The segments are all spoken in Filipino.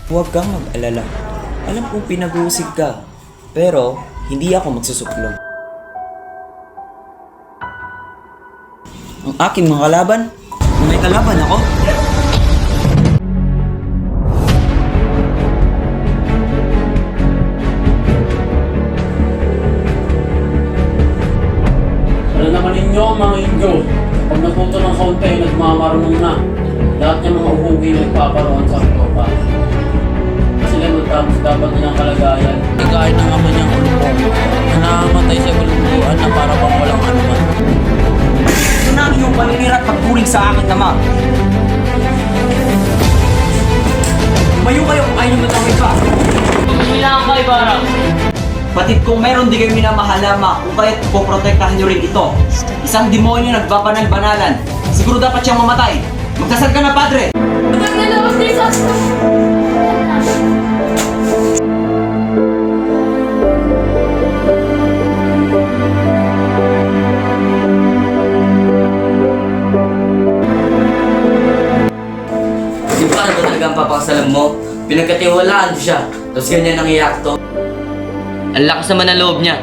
Huwag kang mag-alala. Alam kong pinag-uusig ka, pero hindi ako magsusuklog. Ang aking mga kalaban? Kung may kalaban ako? Alam naman ninyo mga Indio, pag natuto ng kaunti, nagmamarunong na. Lahat ng mga uhugi nagpaparoon sa tropa. Sila magtapos dapat nilang kalagayan. Nagkain ng ama niyang ulupong na namamatay sa gulunduan na para bang walang anuman. Ito na ang iyong paninira at pagkuling sa akin, Ama. Tumayo kayo kung ayaw matawid pa. Kailangan ka, Ibarra. Batid kung meron di kayo minamahal, Ama, kung kaya't poprotektahan nyo rin ito. Isang demonyo nagbabanal-banalan. Siguro dapat siyang mamatay. Magdasal ka na, Padre! Maglalabas din sa Di ba ano talaga ang papakasalan mo? Pinagkatiwalaan ko siya, tapos ganyan ang iyak to. Ang lakas naman ng loob niya.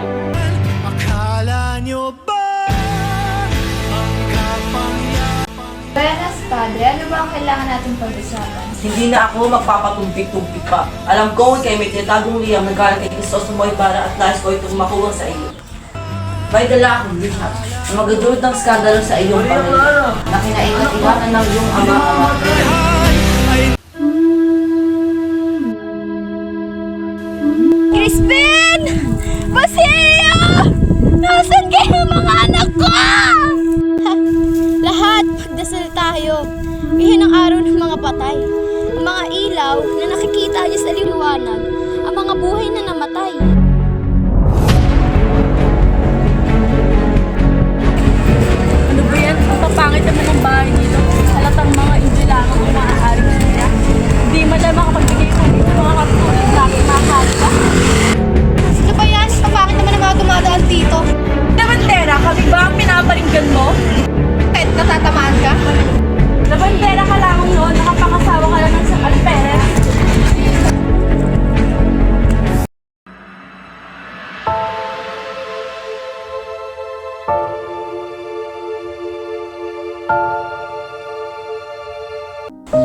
Buenas, Padre. Ano ba ang kailangan natin pag-usapan? Hindi na ako magpapatumpik-tumpik pa. Alam ko kay may tinatagong liyang nagkalat kay Kristos na Ibarra at nais ko itong makuha sa iyo. May dala akong bihag na magdudulot ng skandalo sa iyong pamilya na kinaigat-igatan ng iyong ama-ama. Crispin! Basilio! Nasaan kayo mga anak ko? Lahat, magdasal tayo. Iyon ang araw ng mga patay. Ang mga ilaw na nakikita niyo sa liwanag. Ang mga buhay na namatay. Ano ba yan? Ang papangit naman ng bahay nito. Halatang mga indilangan ang maaari nila. Hindi man lang makapagbigay ng ito mga katulad na aking mahal ka. Ano ba yan? Kapangit naman ang mga dumadaan dito. Labandera, kami ba ang pinaparinggan mo? Kahit natatamaan ka? Labandera ka lamang noon, nakapangasawa ka lang ng Sakal Perez.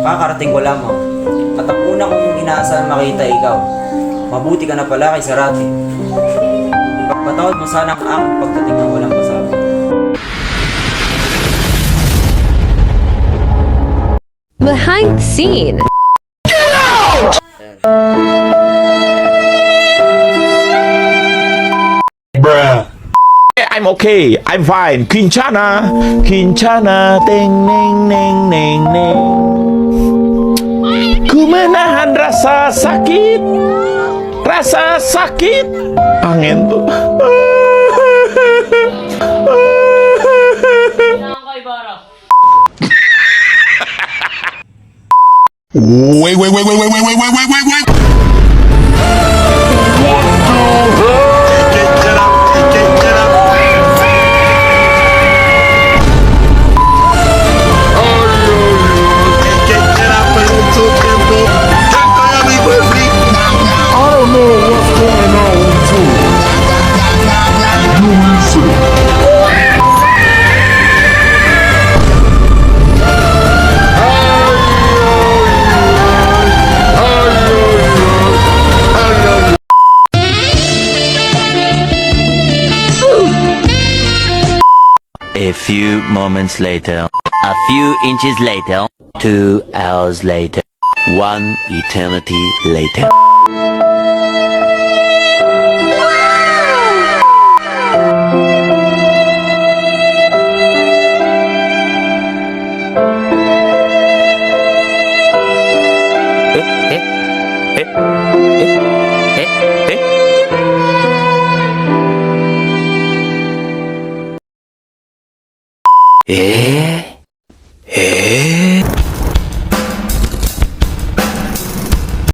Kakarating ko lamang. At ang una kong inaasahan makita ikaw. Mabuti ka na pala kay Sarati. Ipagpatawad mo sana ang aking pagdating ng walang pasabi. Behind the scene. I'm okay. I'm fine. Quinchana. Quinchana. Ting, ning, ning, ning, ning. Ku menahan rasa sakit. Rasa sakit. Angin tuh. Kailangan ka, Ibarra. Wait. A few moments later, a few inches later, 2 hours later, 1 eternity later. Eh?